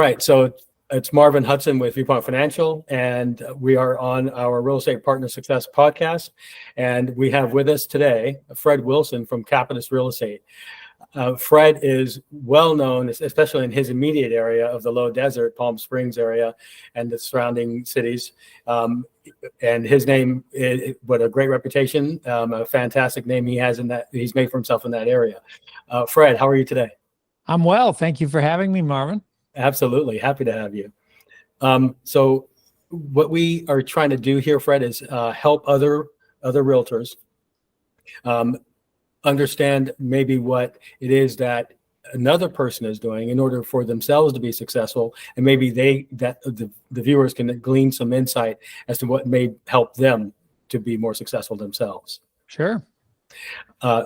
right. So it's Marvin Hudson with Viewpoint Financial, and we are on our Real Estate Partner Success podcast. And we have with us today Fred Wilson from Capitalist Real Estate. Fred is well known, especially in his immediate area of the Low Desert, Palm Springs area, and the surrounding cities. And his name, what a great reputation, a fantastic name he has in that he's made for himself in that area. Fred, how are you today? I'm well. Thank you for having me, Marvin. Absolutely. Happy to have you. So what we are trying to do here, Fred, is help other realtors understand maybe what it is that another person is doing in order for themselves to be successful, and maybe the viewers can glean some insight as to what may help them to be more successful themselves. Sure.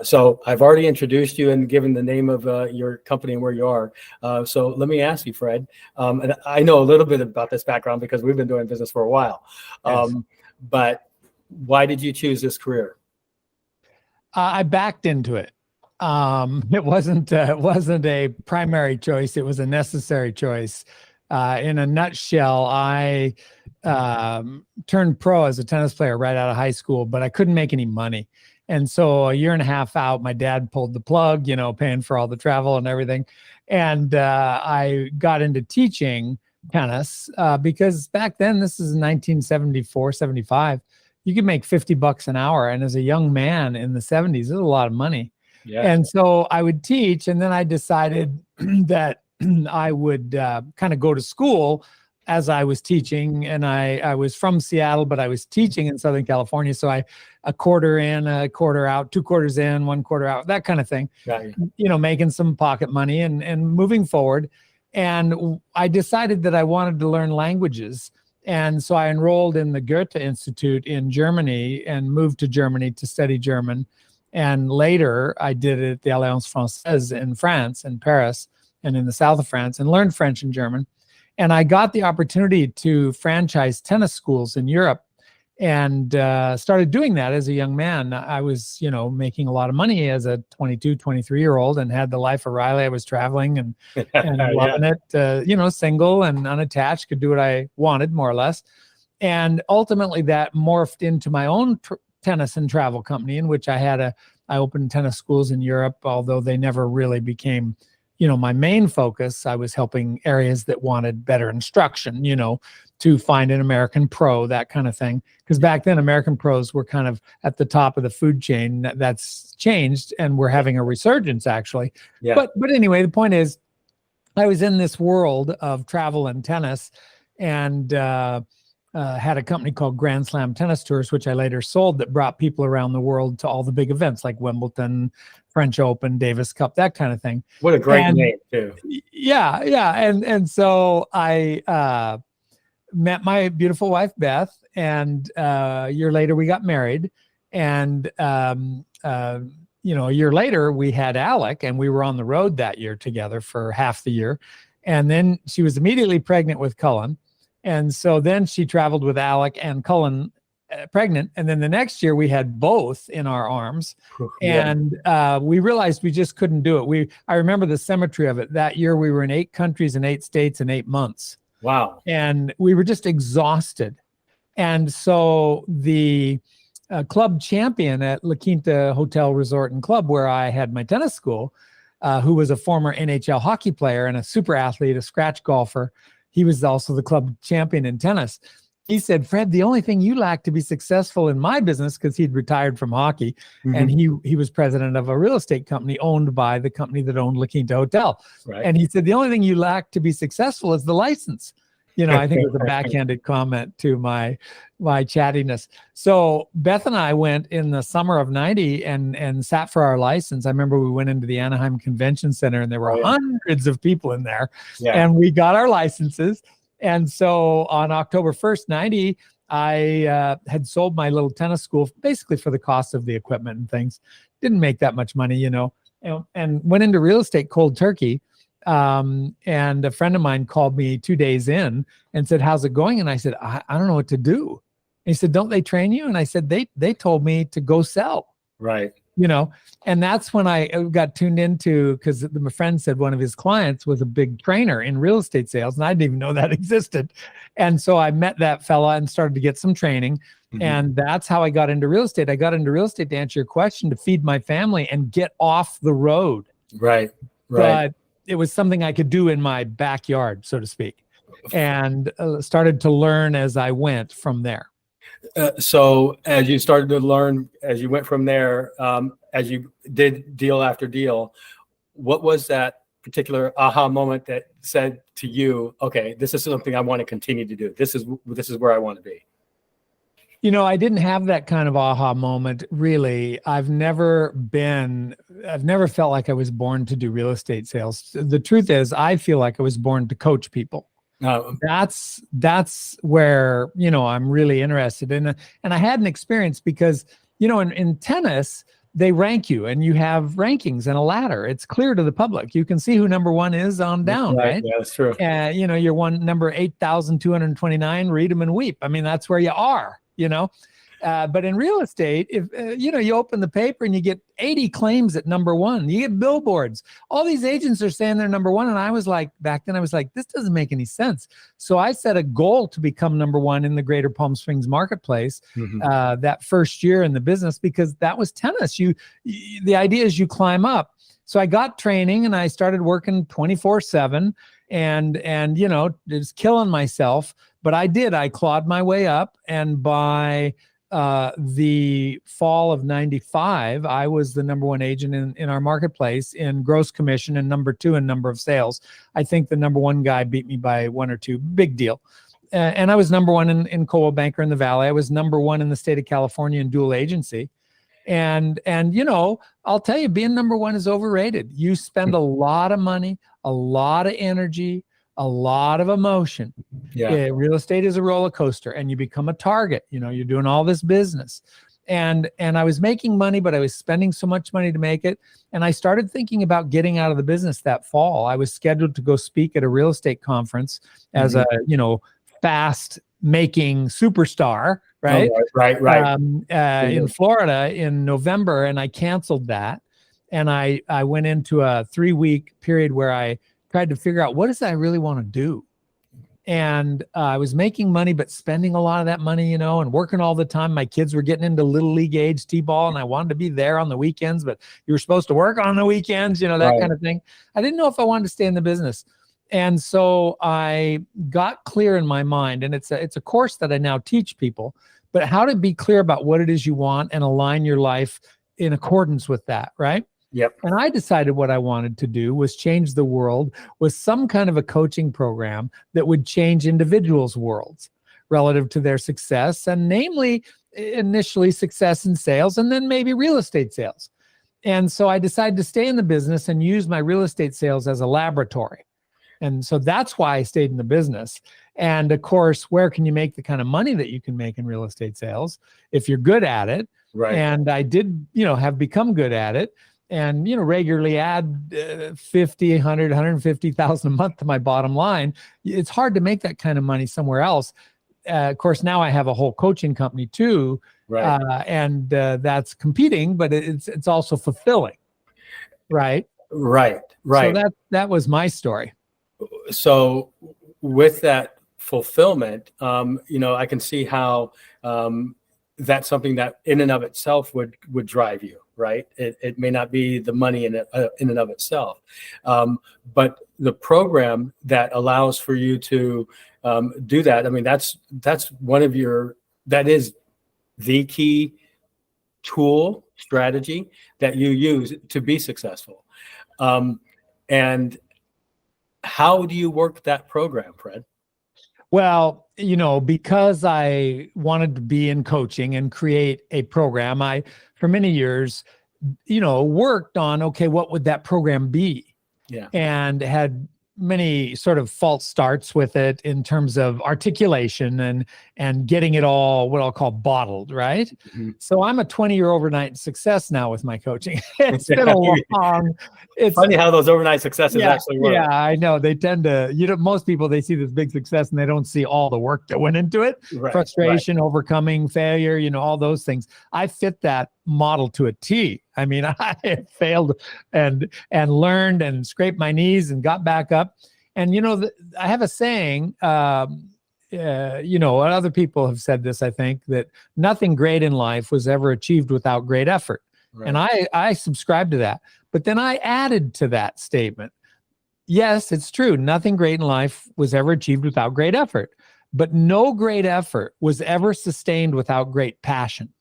So I've already introduced you and given the name of your company and where you are. So let me ask you, Fred, and I know a little bit about this background because we've been doing business for a while, Yes. But why did you choose this career? I backed into it. It wasn't a primary choice. It was a necessary choice. In a nutshell, I turned pro as a tennis player right out of high school, but I couldn't make any money. And so a year and a half out, my dad pulled the plug, paying for all the travel and everything. And I got into teaching tennis because back then, this is 1974, 75, you could make $50 an hour. And as a young man in the 70s, it was a lot of money. Yeah. And so I would teach, and then I decided that I would kind of go to school as I was teaching. And I was from Seattle, but I was teaching in Southern California. So a quarter in, a quarter out, 2 quarters in, 1 quarter out, that kind of thing, making some pocket money and moving forward. And I decided that I wanted to learn languages. And so I enrolled in the Goethe Institute in Germany and moved to Germany to study German. And later I did it at the Alliance Française in France, in Paris, and in the south of France, and learned French and German. And I got the opportunity to franchise tennis schools in Europe and started doing that as a young man. I was, making a lot of money as a 22, 23-year-old and had the life of Riley. I was traveling and loving it, single and unattached, could do what I wanted, more or less. And ultimately that morphed into my own tennis and travel company, in which I opened tennis schools in Europe, although they never really became my main focus. I was helping areas that wanted better instruction, to find an American pro, that kind of thing. Because back then, American pros were kind of at the top of the food chain. That's changed, and we're having a resurgence, actually. Yeah. But anyway, the point is, I was in this world of travel and tennis, and had a company called Grand Slam Tennis Tours, which I later sold, that brought people around the world to all the big events like Wimbledon, French Open, Davis Cup, that kind of thing. What a great name, too. Yeah. And so I met my beautiful wife, Beth, and a year later we got married. And, a year later we had Alec, and we were on the road that year together for half the year. And then she was immediately pregnant with Cullen. And so then she traveled with Alec and Cullen pregnant. And then the next year we had both in our arms. And we realized we just couldn't do it. I remember the symmetry of it. That year we were in 8 countries and 8 states in 8 months. Wow. And we were just exhausted. And so the club champion at La Quinta Hotel Resort and Club, where I had my tennis school, who was a former NHL hockey player and a super athlete, a scratch golfer, he was also the club champion in tennis. He said, Fred, the only thing you lack to be successful in my business, because he'd retired from hockey, and he was president of a real estate company owned by the company that owned La Quinta Hotel. Right. And he said, the only thing you lack to be successful is the license. I think it was a backhanded comment to my chattiness. So Beth and I went in the summer of 90 and sat for our license. I remember we went into the Anaheim Convention Center, and there were hundreds of people in there. Yeah. And we got our licenses. And so on October 1st, 90, I had sold my little tennis school basically for the cost of the equipment and things. Didn't make that much money, and went into real estate cold turkey. And a friend of mine called me 2 days in and said, how's it going? And I said, I don't know what to do. And he said, don't they train you? And I said, they told me to go sell. Right. you know, and that's when I got tuned into, because my friend said one of his clients was a big trainer in real estate sales, and I didn't even know that existed. And so I met that fella and started to get some training. And that's how I got into real estate. I got into real estate, to answer your question, to feed my family and get off the road. Right. But it was something I could do in my backyard, so to speak, and started to learn as I went from there. So as you started to learn, as you went from there, as you did deal after deal, what was that particular aha moment that said to you, okay, this is something I want to continue to do. This is where I want to be? You know, I didn't have that kind of aha moment, really. I've never felt like I was born to do real estate sales. The truth is, I feel like I was born to coach people. That's where, you know, I'm really interested in. And I had an experience because, you know, in tennis, they rank you and you have rankings and a ladder. It's clear to the public. You can see who number one is on down, right? Yeah, that's true. You know, you're number 8,229, read them and weep. I mean, that's where you are. You know, but in real estate, if you know, you open the paper and you get 80 claims at number one, you get billboards. All these agents are saying they're number one, and I was like, back then, I was like, this doesn't make any sense. So I set a goal to become number one in the Greater Palm Springs marketplace that first year in the business, because that was tennis. The idea is you climb up. So I got training and I started working 24/7, and you know, just killing myself. But I clawed my way up. And by the fall of 95, I was the number one agent in our marketplace in gross commission and number two in number of sales. I think the number one guy beat me by one or two, big deal. And I was number one in Coldwell Banker in the Valley. I was number one in the state of California in dual agency. And you know, I'll tell you, being number one is overrated. You spend a lot of money, a lot of energy, a lot of emotion. Yeah. Real estate is a roller coaster, and you become a target. You know, you're doing all this business, and I was making money, but I was spending so much money to make it. And I started thinking about getting out of the business that fall. I was scheduled to go speak at a real estate conference as a, you know, fast making superstar, right? Right. In Florida in November, and I canceled that. And I went into a 3-week period where I tried to figure out, what does I really want to do? And I was making money, but spending a lot of that money, you know, and working all the time. My kids were getting into little league age t-ball, and I wanted to be there on the weekends, but you were supposed to work on the weekends, you know, that kind of thing. I didn't know if I wanted to stay in the business. And so I got clear in my mind, and it's a course that I now teach people, but how to be clear about what it is you want and align your life in accordance with that, right? Yep. And I decided what I wanted to do was change the world with some kind of a coaching program that would change individuals' worlds relative to their success, and namely, initially success in sales and then maybe real estate sales. And so I decided to stay in the business and use my real estate sales as a laboratory. And so that's why I stayed in the business. And of course, where can you make the kind of money that you can make in real estate sales if you're good at it? Right. And I did, you know, have become good at it. And, you know, regularly add 50, 100, 150,000 a month to my bottom line. It's hard to make that kind of money somewhere else. Of course, now I have a whole coaching company too, and that's competing, but it's also fulfilling, right? Right. So that was my story. So with that fulfillment, you know, I can see how that's something that in and of itself would drive you, right? It may not be the money in and of itself, but the program that allows for you to do that. I mean, that's that is the key tool strategy that you use to be successful. And how do you work that program, Fred? Well, you know, because I wanted to be in coaching and create a program, I, for many years, you know, worked on, okay, what would that program be? Yeah. And had many sort of false starts with it in terms of articulation and getting it all what I'll call bottled, right? Mm-hmm. So I'm a 20-year overnight success now with my coaching. It's been a long. It's funny how those overnight successes actually work. Yeah, I know. They tend to, you know, most people, they see this big success and they don't see all the work that went into it. Frustration, overcoming failure, you know, all those things. I fit that model to a T. I mean, I failed and learned and scraped my knees and got back up. And, I have a saying, other people have said this, I think, that nothing great in life was ever achieved without great effort. Right. And I subscribe to that. But then I added to that statement, yes, it's true. Nothing great in life was ever achieved without great effort. But no great effort was ever sustained without great passion.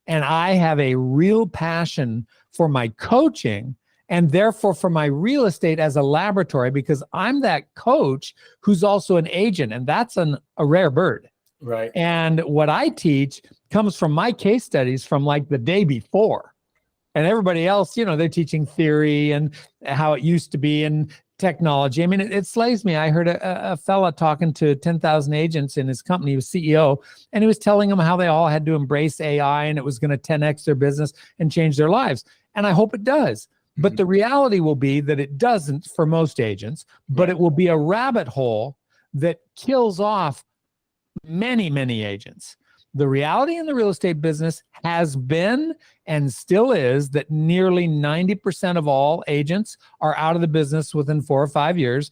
And I have a real passion for my coaching and therefore for my real estate as a laboratory, because I'm that coach who's also an agent, and that's a rare bird. Right. And what I teach comes from my case studies from like the day before. And everybody else, they're teaching theory and how it used to be and technology. I mean, it slays me. I heard a fella talking to 10,000 agents in his company. He was CEO, and he was telling them how they all had to embrace AI and it was going to 10x their business and change their lives. And I hope it does. But the reality will be that it doesn't for most agents, but it will be a rabbit hole that kills off many, many agents. The reality in the real estate business has been and still is that nearly 90% of all agents are out of the business within 4 or 5 years,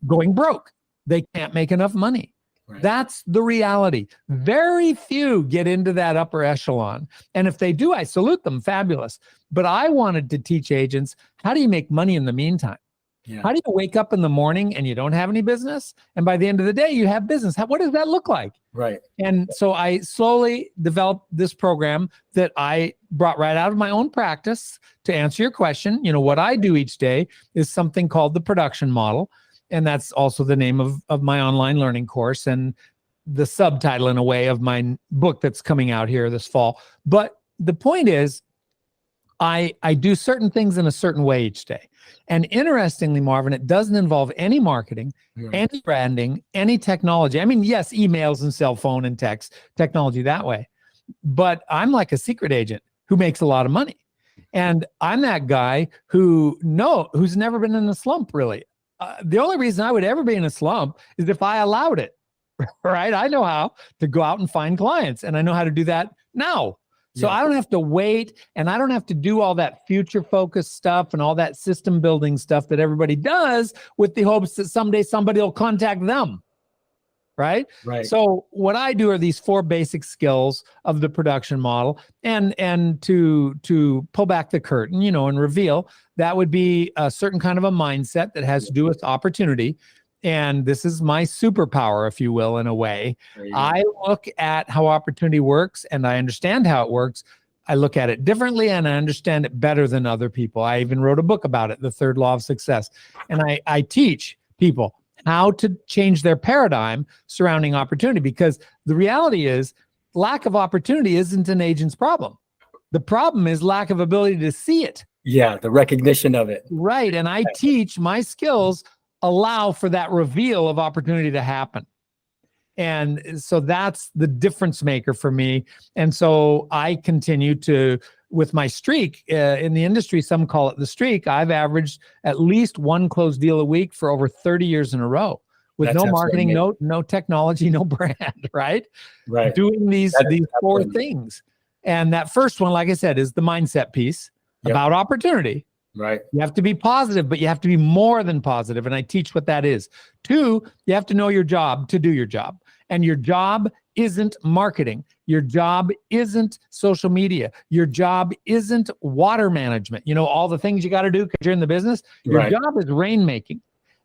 going broke. They can't make enough money. Right. That's the reality. Very few get into that upper echelon. And if they do, I salute them. Fabulous. But I wanted to teach agents, how do you make money in the meantime? Yeah. How do you wake up in the morning and you don't have any business? And by the end of the day, you have business. What does that look like? Right. And so I slowly developed this program that I brought right out of my own practice. To answer your question, what I do each day is something called the production model. And that's also the name of my online learning course and the subtitle, in a way, of my book that's coming out here this fall. But the point is, I do certain things in a certain way each day. And interestingly, Marvin, it doesn't involve any marketing, any branding, any technology. I mean, yes, emails and cell phone and text technology that way. But I'm like a secret agent who makes a lot of money. And I'm that guy who's never been in a slump, really. The only reason I would ever be in a slump is if I allowed it, right? I know how to go out and find clients, and I know how to do that now. So I don't have to wait, and I don't have to do all that future-focused stuff and all that system-building stuff that everybody does with the hopes that someday somebody will contact them, right? Right. So what I do are these 4 basic skills of the production model, and to pull back the curtain, and reveal, that would be a certain kind of a mindset that has to do with opportunity. And this is my superpower, if you will, in a way. I look at how opportunity works, and I understand how it works. I look at it differently, and I understand it better than other people. I even wrote a book about it, The Third Law of Success. And I teach people how to change their paradigm surrounding opportunity, because the reality is lack of opportunity isn't an agent's problem. The problem is lack of ability to see it. Yeah, the recognition of it. Right. And I teach my skills allow for that reveal of opportunity to happen. And so that's the difference maker for me. And so I continue to, with my streak in the industry, some call it the streak. I've averaged at least 1 closed deal a week for over 30 years in a row, with no marketing, no technology, no brand, right? Right. Doing these 4 things. And that first one, like I said, is the mindset piece about opportunity. Right. You have to be positive, but you have to be more than positive. And I teach what that is. 2, you have to know your job to do your job. And your job isn't marketing. Your job isn't social media. Your job isn't water management. All the things you got to do because you're in the business. Your job is rainmaking.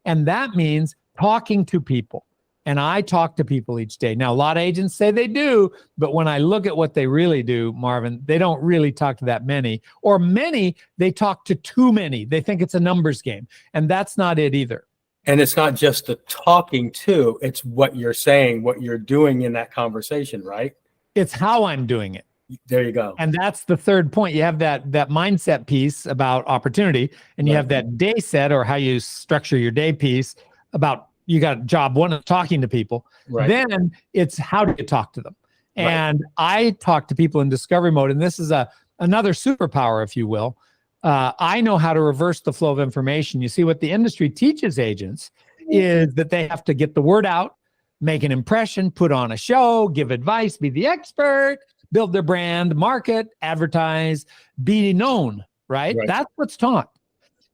And that means talking to people. And I talk to people each day. Now, a lot of agents say they do, but when I look at what they really do, Marvin, they don't really talk to that many. Or many, they talk to too many. They think it's a numbers game. And that's not it either. And it's not just the talking to, it's what you're saying, what you're doing in that conversation, right? It's how I'm doing it. There you go. And that's the third point. You have that mindset piece about opportunity, and you have that day set, or how you structure your day piece, about you got job 1 of talking to people. Right. Then it's how do you talk to them? And I talk to people in discovery mode. And this is another superpower, if you will. I know how to reverse the flow of information. You see, what the industry teaches agents is that they have to get the word out, make an impression, put on a show, give advice, be the expert, build their brand, market, advertise, be known, right? Right. That's what's taught.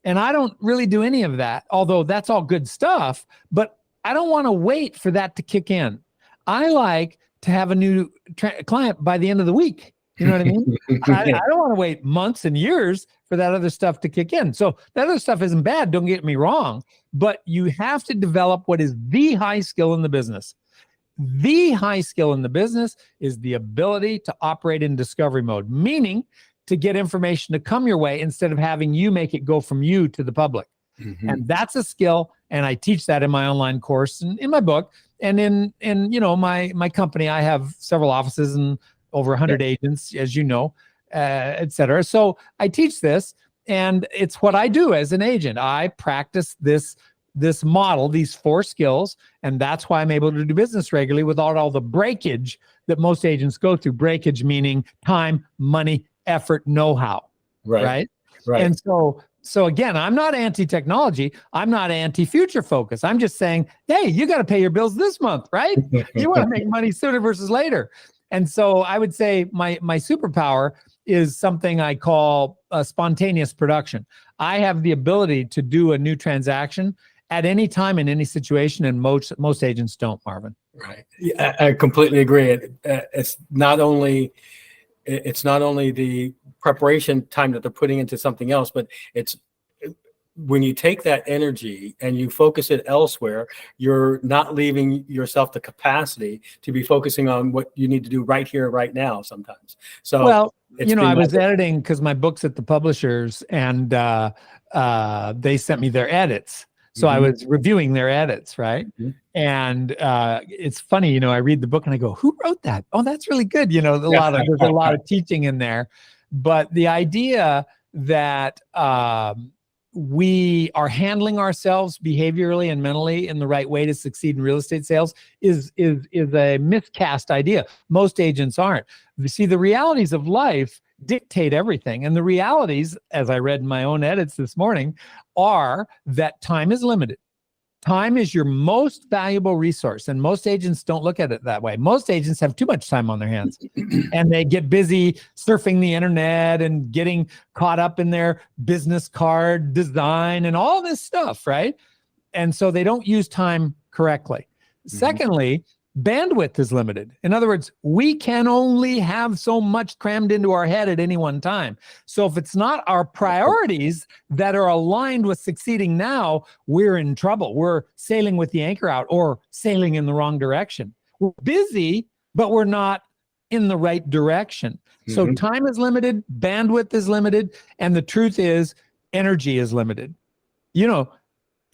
And I don't really do any of that, although that's all good stuff, but I don't want to wait for that to kick in. I like to have a new client by the end of the week. You know what I mean? I don't want to wait months and years for that other stuff to kick in. So that other stuff isn't bad, don't get me wrong, but you have to develop what is the high skill in the business. The high skill in the business is the ability to operate in discovery mode, meaning to get information to come your way instead of having you make it go from you to the public. Mm-hmm. And that's a skill. And I teach that in my online course and in my book and in my company. I have several offices and over 100 agents, as you know, et cetera. So I teach this, and it's what I do as an agent. I practice this model, these 4 skills, and that's why I'm able to do business regularly without all the breakage that most agents go through. Breakage meaning time, money, effort, know-how, right? And so again, I'm not anti-technology. I'm not anti-future focus. I'm just saying, hey, you got to pay your bills this month, right? You want to make money sooner versus later. And so I would say my superpower is something I call spontaneous production. I have the ability to do a new transaction at any time in any situation, and most agents don't, Marvin. Right. Yeah, I completely agree. It's not only the preparation time that they're putting into something else, but it's when you take that energy and you focus it elsewhere, you're not leaving yourself the capacity to be focusing on what you need to do right here, right now sometimes. So, well, I was editing because my book's at the publishers, and they sent me their edits. So I was reviewing their edits, right? And it's funny, I read the book and I go, who wrote that? Oh, that's really good. There's a lot of teaching in there. But the idea that we are handling ourselves behaviorally and mentally in the right way to succeed in real estate sales is a miscast idea. Most agents aren't. You see, the realities of life dictate everything. And the realities, as I read in my own edits this morning, are that time is limited. Time is your most valuable resource, and most agents don't look at it that way. Most agents have too much time on their hands, and they get busy surfing the internet and getting caught up in their business card design and all this stuff, right? And so they don't use time correctly. Secondly, bandwidth is limited. In other words, we can only have so much crammed into our head at any one time. So if it's not our priorities that are aligned with succeeding now, we're in trouble. We're sailing with the anchor out or sailing in the wrong direction. We're busy, but we're not in the right direction. So time is limited, bandwidth is limited, and the truth is energy is limited.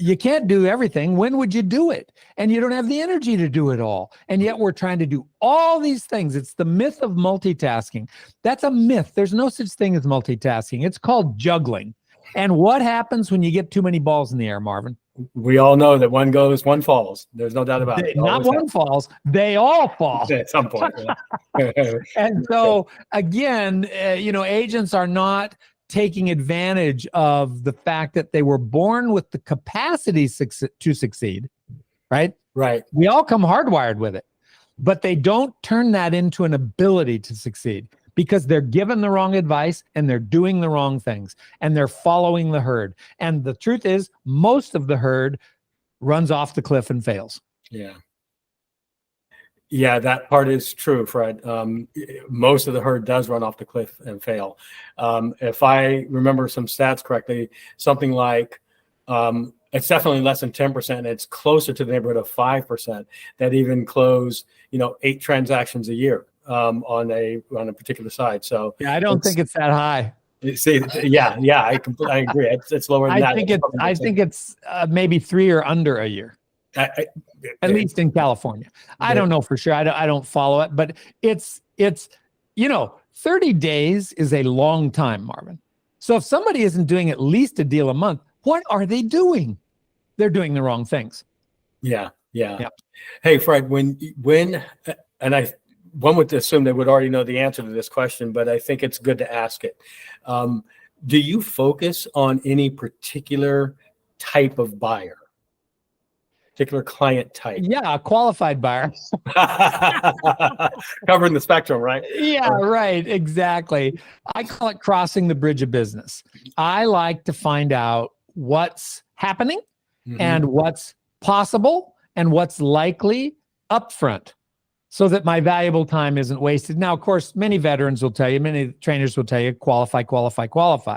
You can't do everything. When would you do it? And you don't have the energy to do it all. And yet we're trying to do all these things. It's the myth of multitasking. That's a myth. There's no such thing as multitasking. It's called juggling. And what happens when you get too many balls in the air, Marvin? We all know that one goes, one falls. There's no doubt about it. Not one falls. They all fall. At some point. And so again, agents are not taking advantage of the fact that they were born with the capacity to succeed, right? Right. We all come hardwired with it, but they don't turn that into an ability to succeed because they're given the wrong advice and they're doing the wrong things and they're following the herd. And the truth is, most of the herd runs off the cliff and fails. Yeah. Yeah, that part is true, Fred. Most of the herd does run off the cliff and fail. If I remember some stats correctly, something like it's definitely less than 10%. It's closer to the neighborhood of 5% that even close, 8 transactions a year on a particular side. So yeah, I don't think it's that high. See, yeah, I agree. It's lower than that. I think it's maybe 3 or under a year. At least in California. I don't know for sure. I don't follow it, but it's 30 days is a long time, Marvin. So if somebody isn't doing at least a deal a month, what are they doing? They're doing the wrong things. Yeah. Hey, Fred, when one would assume they would already know the answer to this question, but I think it's good to ask it. Do you focus on any particular type of buyer? particular client type. Yeah, a qualified buyer. Covering the spectrum, right? Yeah, right. Exactly. I call it crossing the bridge of business. I like to find out what's happening and what's possible and what's likely upfront so that my valuable time isn't wasted. Now, of course, many veterans will tell you, many trainers will tell you, qualify, qualify, qualify.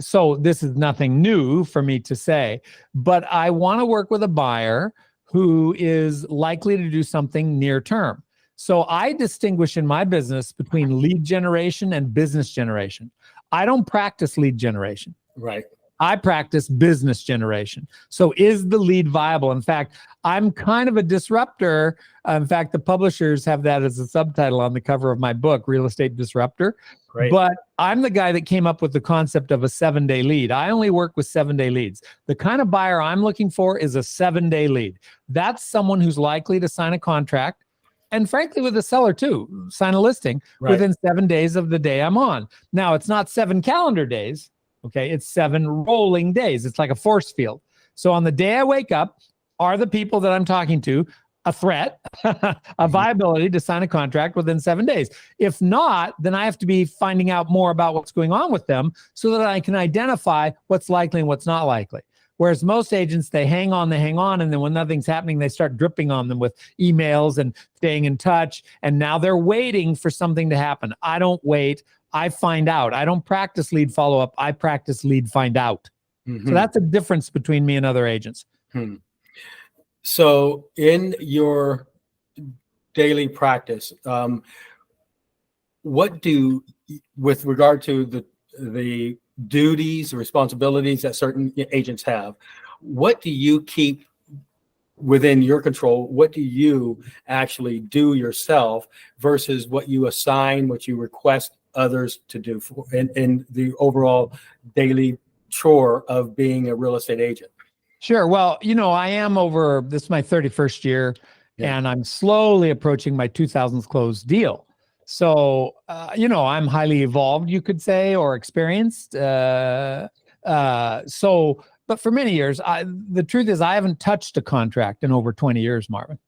So this is nothing new for me to say, but I want to work with a buyer who is likely to do something near term. So I distinguish in my business between lead generation and business generation. I don't practice lead generation. Right. I practice business generation. So is the lead viable? In fact, I'm kind of a disruptor. In fact, the publishers have that as a subtitle on the cover of my book, Real Estate Disruptor. Great. But I'm the guy that came up with the concept of a 7-day lead. I only work with 7-day leads. The kind of buyer I'm looking for is a 7-day lead. That's someone who's likely to sign a contract, and frankly, with the seller too, sign a listing within 7 days of the day I'm on. Now, it's not 7 calendar days. Okay, it's 7 rolling days. It's like a force field. So on the day I wake up, are the people that I'm talking to a threat, a viability to sign a contract within 7 days? If not, then I have to be finding out more about what's going on with them so that I can identify what's likely and what's not likely. Whereas most agents, they hang on, and then when nothing's happening, they start dripping on them with emails and staying in touch. And now they're waiting for something to happen. I don't wait. I find out. I don't practice lead follow-up. I practice lead find out. So that's a difference between me and other agents. So in your daily practice, with regard to the duties, responsibilities that certain agents have, what do you keep within your control? What do you actually do yourself versus what you assign, what you request others to do in the overall daily chore of being a real estate agent? Sure. Well, I am this is my 31st year, and I'm slowly approaching my 2000th closed deal. So, I'm highly evolved, you could say, or experienced. But for many years, the truth is I haven't touched a contract in over 20 years, Marvin.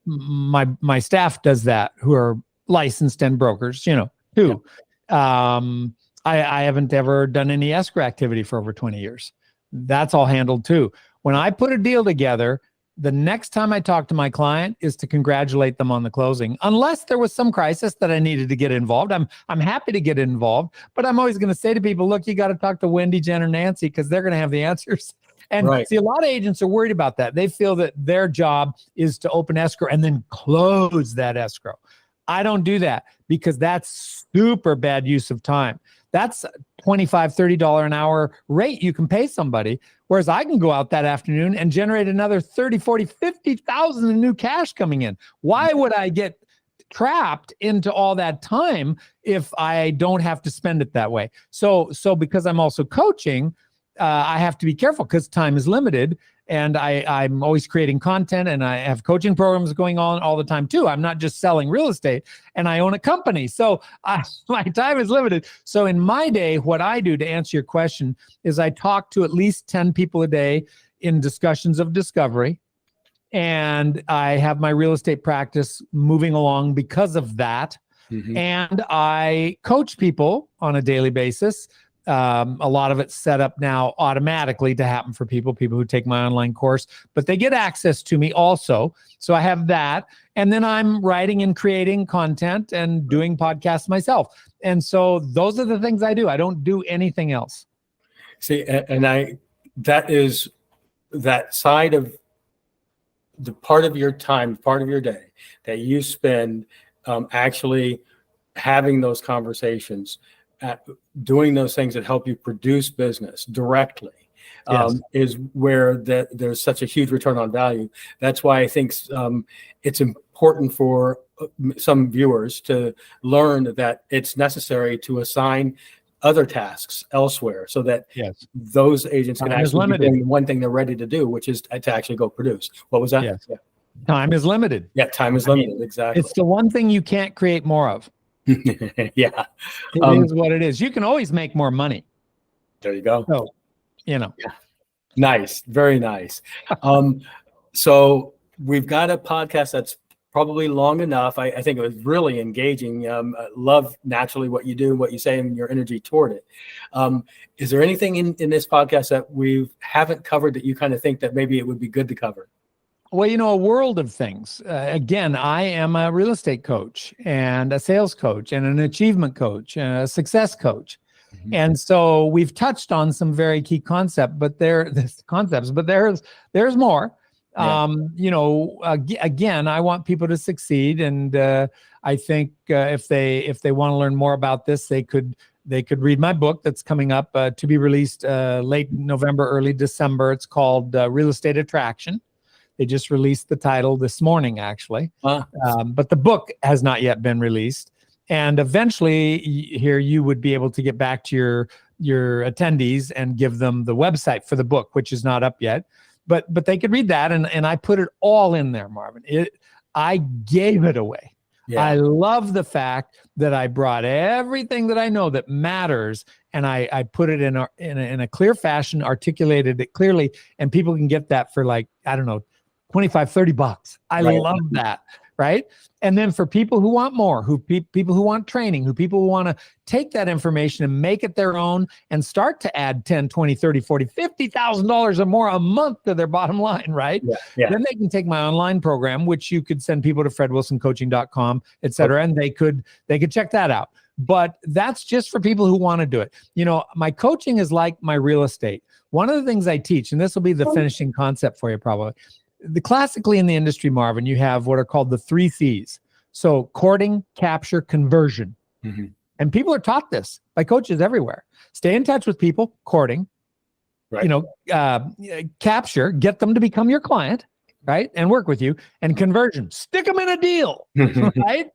My staff does that, who are licensed and brokers, too. I haven't ever done any escrow activity for over 20 years. That's all handled too. When I put a deal together, the next time I talk to my client is to congratulate them on the closing, unless there was some crisis that I needed to get involved. I'm happy to get involved, but I'm always going to say to people, look, you got to talk to Wendy, Jen, or Nancy, because they're going to have the answers. And see, a lot of agents are worried about that. They feel that their job is to open escrow and then close that escrow. I don't do that because that's super bad use of time. That's $25, $30 an hour rate you can pay somebody. Whereas I can go out that afternoon and generate another 30, 40, 50,000 in new cash coming in. Why would I get trapped into all that time if I don't have to spend it that way? So because I'm also coaching, I have to be careful because time is limited. And I'm always creating content, and I have coaching programs going on all the time too. I'm not just selling real estate, and I own a company. So my time is limited. So in my day, what I do, to answer your question, is I talk to at least 10 people a day in discussions of discovery. And I have my real estate practice moving along because of that. And I coach people on a daily basis. A lot of it's set up now automatically to happen for people who take my online course, but they get access to me also. So I have that. And then I'm writing and creating content and doing podcasts myself. And so those are the things I do. I don't do anything else. See, that is that side of the part of your time, part of your day that you spend actually having those conversations, doing those things that help you produce business directly, is where there's such a huge return on value. That's why I think it's important for some viewers to learn that it's necessary to assign other tasks elsewhere so that those agents can actually be doing one thing they're ready to do, which is to actually go produce. What was that? Yes. Time is limited. Yeah, time is limited. Exactly. It's the one thing you can't create more of. It is what it is. You can always make more money. There you go. So, Nice, very nice. Um, so we've got a podcast that's probably long enough. I think it was really engaging. I love naturally what you do, what you say, and your energy toward it. Is there anything in this podcast that we haven't covered that you kind of think that maybe it would be good to cover? Well, a world of things. Again, I am a real estate coach and a sales coach and an achievement coach and a success coach. Mhm. And so we've touched on some very key but there's more. Yeah. Again, I want people to succeed, and I think if they want to learn more about this, they could read my book that's coming up to be released late November, early December. It's called Real Estate Attraction. They just released the title this morning, actually, but the book has not yet been released. And eventually, here you would be able to get back to your attendees and give them the website for the book, which is not up yet. But they could read that, and I put it all in there, Marvin. I gave it away. Yeah. I love the fact that I brought everything that I know that matters, and I put it in a clear fashion, articulated it clearly, and people can get that for, like, I don't know, $25-$30. I love that. Right. And then for people who want more, people who want training, people who want to take that information and make it their own and start to add 10, 20, 30, 40, $50,000 or more a month to their bottom line. Right. Yeah, yeah. Then they can take my online program, which you could send people to fredwilsoncoaching.com, et cetera. Okay. And they could check that out. But that's just for people who want to do it. My coaching is like my real estate. One of the things I teach, and this will be the finishing concept for you probably, classically in the industry, Marvin, you have what are called the 3 C's. So courting, capture, conversion. Mm-hmm. And people are taught this by coaches everywhere. Stay in touch with people, courting, right. Capture, get them to become your client, right? And work with you. And conversion, stick them in a deal, right?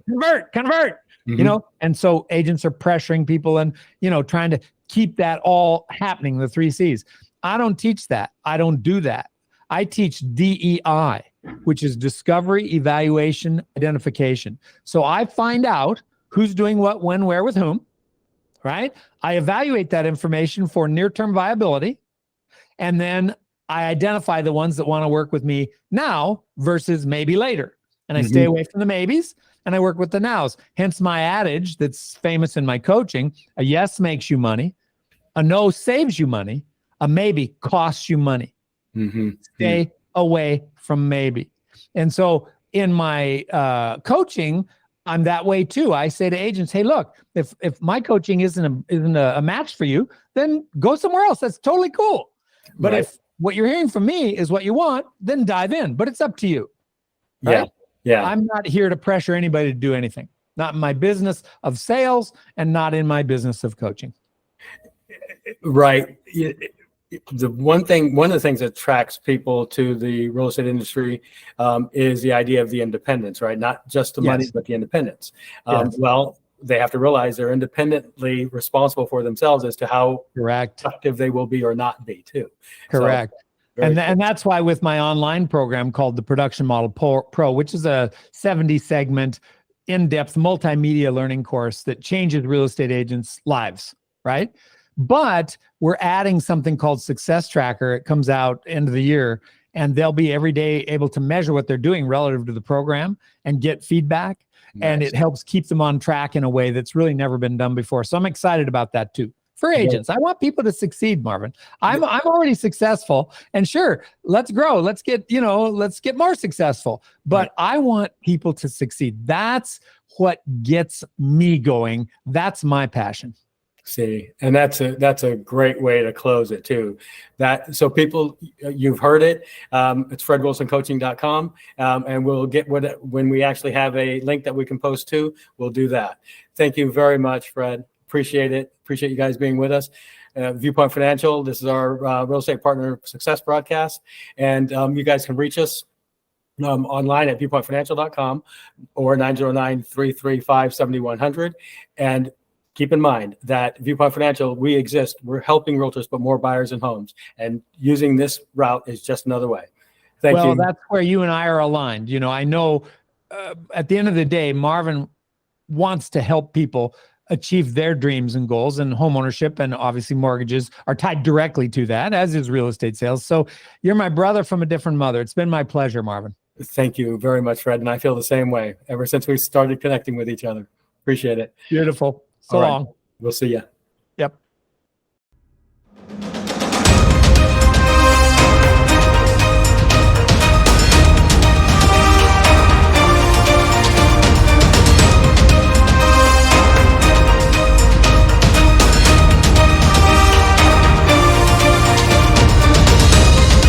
Convert. Mm-hmm. And so agents are pressuring people and, trying to keep that all happening, the 3 C's. I don't teach that. I don't do that. I teach DEI, which is discovery, evaluation, identification. So I find out who's doing what, when, where, with whom, right? I evaluate that information for near-term viability. And then I identify the ones that want to work with me now versus maybe later. And I stay away from the maybes and I work with the nows. Hence my adage that's famous in my coaching: a yes makes you money, a no saves you money, a maybe costs you money. Mm-hmm. Stay away from maybe. And so in my coaching, I'm that way too. I say to agents, hey, look, if my coaching isn't a match for you, then go somewhere else. That's totally cool. But if what you're hearing from me is what you want, then dive in. But it's up to you. Right? Yeah. I'm not here to pressure anybody to do anything. Not in my business of sales and not in my business of coaching. Right. One of the things that attracts people to the real estate industry is the idea of the independence, right? Not just the money, but the independence. Well, they have to realize they're independently responsible for themselves as to how effective they will be or not be too. Correct. So, and that's why with my online program called the Production Model Pro, which is a 70 segment, in-depth multimedia learning course that changes real estate agents' lives, right? But we're adding something called Success Tracker. It comes out end of the year, and they'll be every day able to measure what they're doing relative to the program and get feedback. Nice. And it helps keep them on track in a way that's really never been done before. So I'm excited about that too. For agents, I want people to succeed, Marvin. I'm already successful, and sure, let's grow. Let's get more successful. But I want people to succeed. That's what gets me going. That's my passion. See, and that's a great way to close it too. So people, you've heard it. It's fredwilsoncoaching.com, and we'll get when we actually have a link that we can post to, we'll do that. Thank you very much, Fred. Appreciate it. Appreciate you guys being with us. Viewpoint Financial. This is our real estate partner success broadcast, and you guys can reach us online at viewpointfinancial.com or 909-335-7100. And keep in mind that Viewpoint Financial, we exist. We're helping realtors put more buyers in homes, and using this route is just another way. Thank you. Well, that's where you and I are aligned. I know at the end of the day, Marvin wants to help people achieve their dreams and goals. And homeownership and obviously mortgages are tied directly to that, as is real estate sales. So you're my brother from a different mother. It's been my pleasure, Marvin. Thank you very much, Fred. And I feel the same way ever since we started connecting with each other. Appreciate it. Beautiful. So All right. long. We'll see you. Yep.